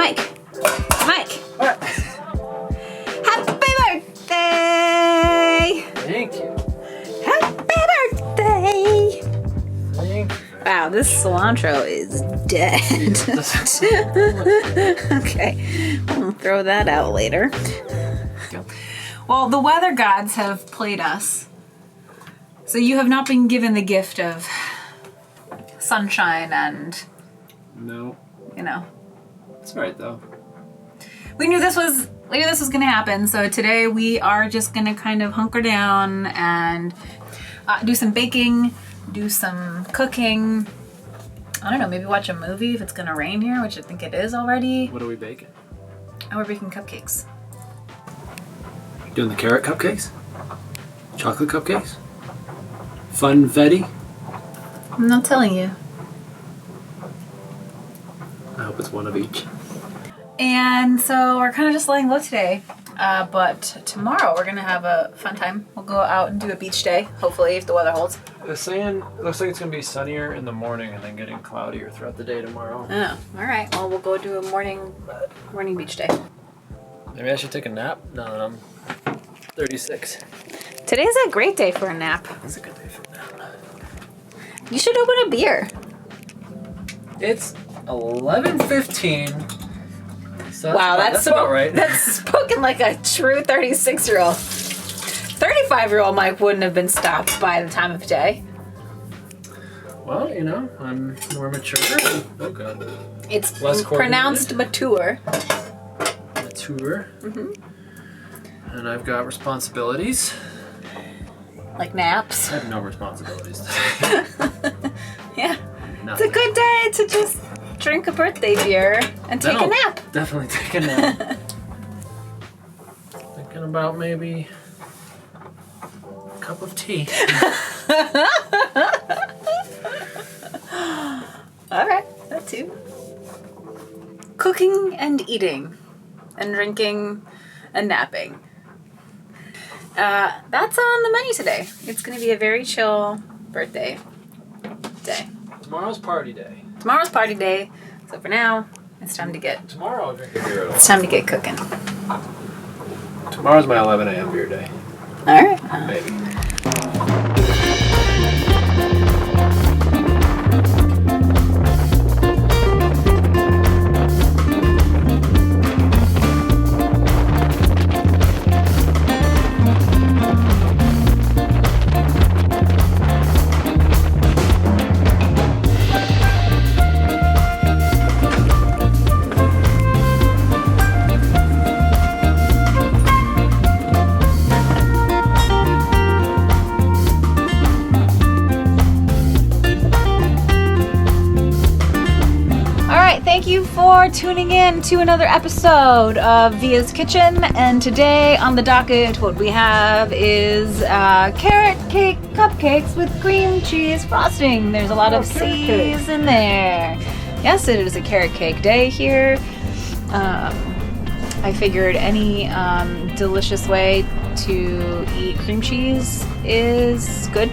Mike. Mike. What? Happy birthday! Thank you. Happy birthday! Thank you. Wow, this cilantro is dead. Okay, we'll throw that out later. Well, the weather gods have played us. So you have not been given the gift of sunshine and, No. you know. It's alright though. We knew this was going to happen. So today we are just going to kind of hunker down and do some baking, do some cooking. I don't know, maybe watch a movie if it's going to rain here, which I think it is already. What are we baking? Oh, we're baking cupcakes. Doing the carrot cupcakes? Chocolate cupcakes? Funfetti? I'm not telling you. I hope it's one of each. And so we're kind of just letting go today. But tomorrow we're going to have a fun time. We'll go out and do a beach day, hopefully, if the weather holds. The sand looks like it's going to be sunnier in the morning and then getting cloudier throughout the day tomorrow. Oh, all right. Well, we'll go do a morning beach day. Maybe I should take a nap now that I'm 36. Today's a great day for a nap. That's a good day for a nap. You should open a beer. It's 11:15. So Wow, that's about right. That's spoken like a true 36-year-old. 35-year-old Mike wouldn't have been stopped by the time of day. Well, you know, I'm more mature. Oh god. It's Less pronounced mature. Mature. Mm-hmm. And I've got responsibilities. Like naps. I have no responsibilities. Yeah. Nothing. It's a good day to just drink a birthday beer and take a nap. Definitely take a nap. Thinking about maybe a cup of tea. All right, that too. Cooking and eating and drinking and napping. That's on the menu today. It's going to be a very chill birthday day. Tomorrow's party day. Tomorrow's party day. So for now, it's time to get. Tomorrow I'll drink a beer. It's time to get cooking. Tomorrow's my 11 a.m. beer day. All right. Maybe. Thank you for tuning in to another episode of Via's Kitchen, and today on the docket what we have is carrot cake cupcakes with cream cheese frosting. There's a lot of C's in there. Yes, it is a carrot cake day here. I figured any delicious way to eat cream cheese is good,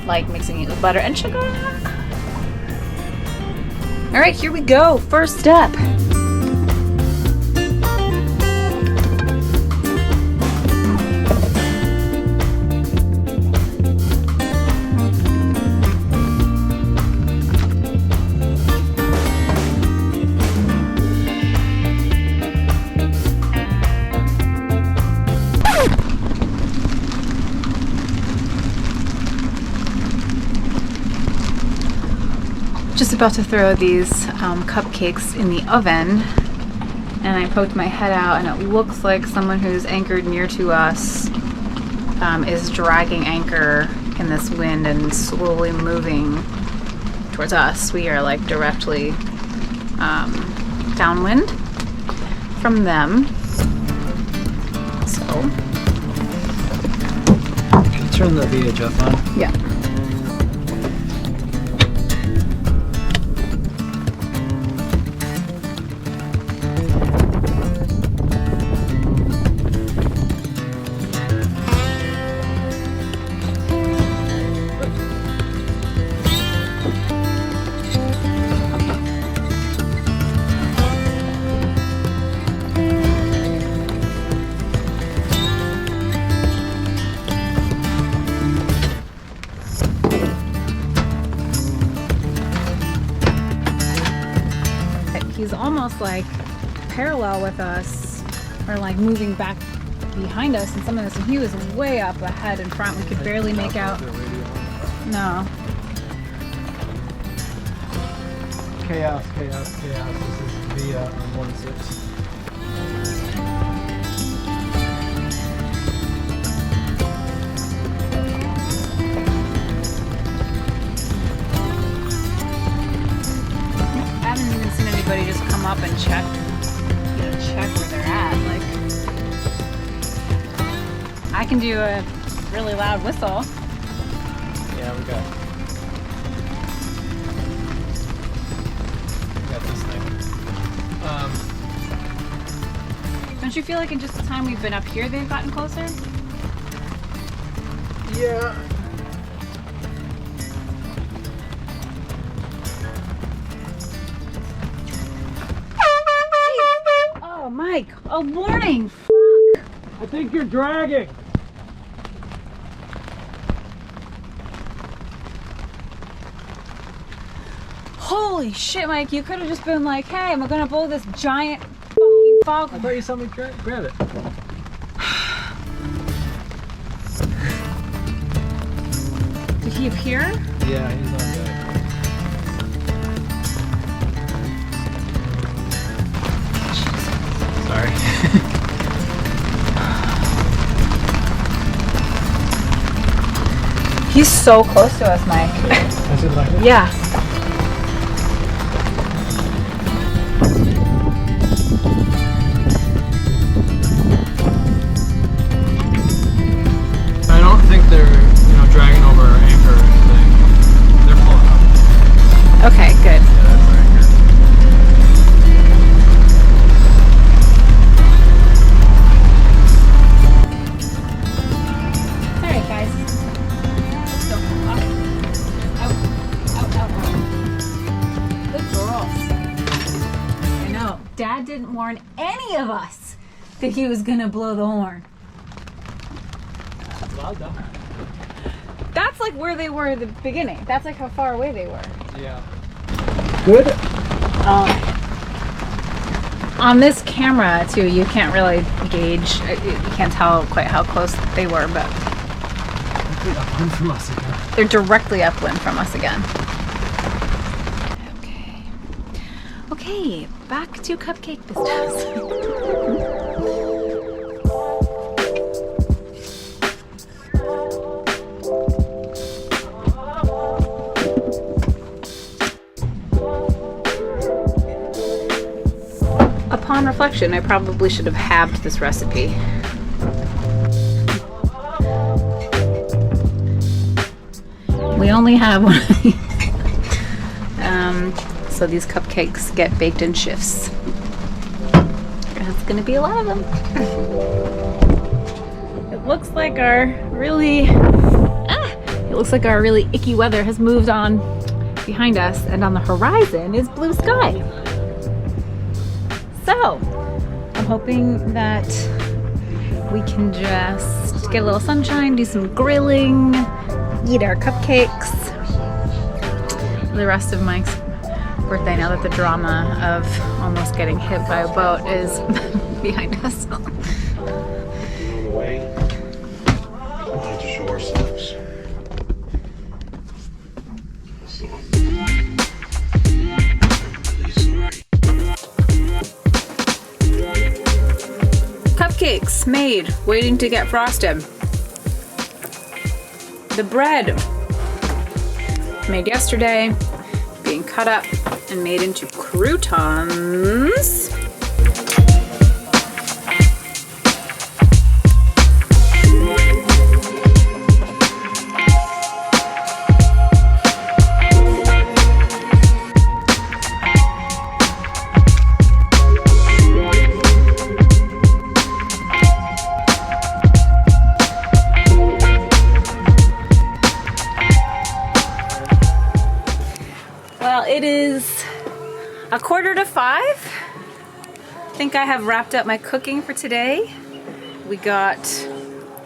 like mixing it with butter and sugar. All right, here we go. First step. Just about to throw these cupcakes in the oven, and I poked my head out, and it looks like someone who's anchored near to us is dragging anchor in this wind and slowly moving towards us. We are like directly downwind from them. So Can you turn the VHF on? yeah. almost like parallel with us, or like moving back behind us in some of this, and he was way up ahead in front. We could barely make out. No. Chaos. This is via 1-6. I haven't even seen anybody just come up and check where they're at. Like, I can do a really loud whistle. Yeah, we got this thing. Don't you feel like in just the time we've been up here, they've gotten closer? Yeah. Oh, Mike! Oh, warning! Fuck! I think you're dragging. Holy shit, Mike! You could have just been like, "Hey, I'm gonna blow this giant fucking fog." I thought you saw me grab it. Did he appear? Yeah, he's on good. Sorry. He's so close to us, Mike. I should like it. Yeah. I don't think they're, dragging over our anchor or anything. They're pulling up. Okay, good. Yeah, that's our anchor. All right, guys. Let's go. Out. Good girls. I know. Dad didn't warn any of us that he was gonna blow the horn. Well done. That's like where they were at the beginning. That's like how far away they were. Yeah. Good. On this camera too, you can't really gauge. You can't tell quite how close they were, but Upwind from us again. they're directly upwind from us again. Okay, back to cupcake business. Upon reflection, I probably should have halved this recipe. We only have one of these. So these cupcakes get baked in shifts. That's gonna be a lot of them. It looks like our really icky weather has moved on behind us, and on the horizon is blue sky. So, I'm hoping that we can just get a little sunshine, do some grilling, eat our cupcakes. The rest of Mike's birthday, now that the drama of almost getting hit by a boat is behind us. On the way, wanted to show ourselves. So, really sorry. Cupcakes made, waiting to get frosted. The bread made yesterday, being cut up and made into croutons. Well, it is 4:45. I think I have wrapped up my cooking for today. We got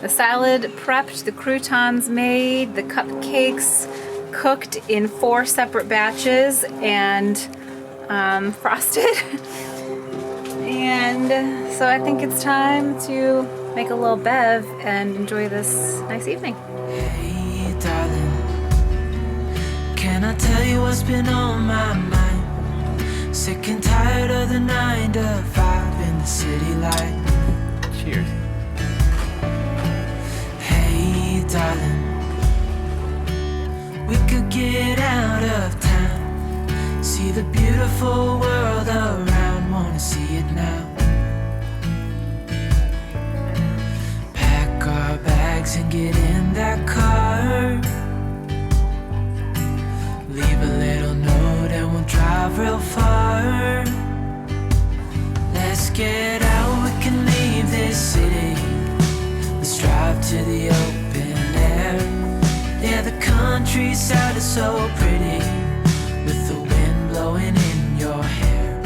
the salad prepped, the croutons made, the cupcakes cooked in 4 separate batches, and frosted. And so I think it's time to make a little bev and enjoy this nice evening. Hey, darling, can I tell you what's been on my mind? Sick and tired of the 9 to 5 in the city light. Cheers. Hey, darling, we could get out of town, see the beautiful world around, wanna see it now. Pack our bags and get in that car, leave a little note and we'll drive real far. Let's get out, we can leave this city, let's drive to the open air. Yeah, the countryside is so pretty, with the wind blowing in your hair.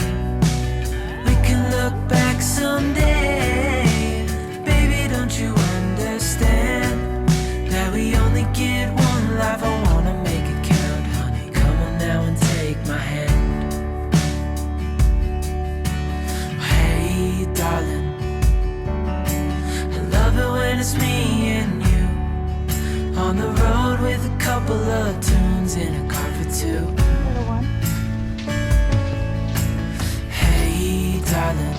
We can look back someday, baby, don't you understand that we only get one life? I wanna make it count, honey, come on now and take my hand. Hey, darling, I love it when it's me and you on the road with a couple of tunes in a car for two. Hey, darling,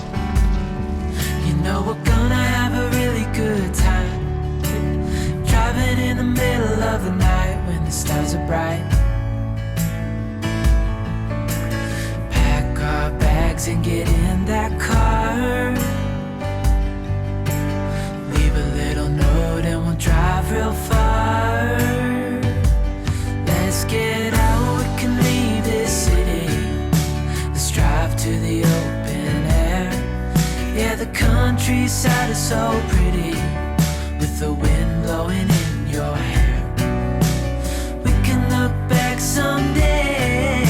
you know we're gonna have a really good time, driving in the middle of the night when the stars are bright. Pack our bags and get in that car, leave a little note and we'll drive real far. Let's get out, we can leave this city, let's drive to the open air. Yeah, the countryside is so pretty, with the wind blowing in your hair. We can look back someday,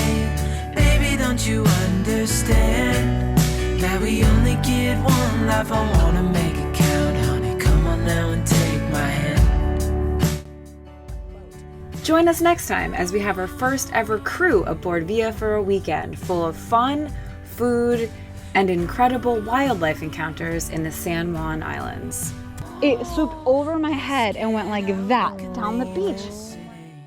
baby, don't you understand that we only get one life? I wanna make it count, honey, come on now and take my hand. Join us next time as we have our first ever crew aboard Via for a weekend full of fun, food, and incredible wildlife encounters in the San Juan Islands. It swooped over my head and went like that down the beach.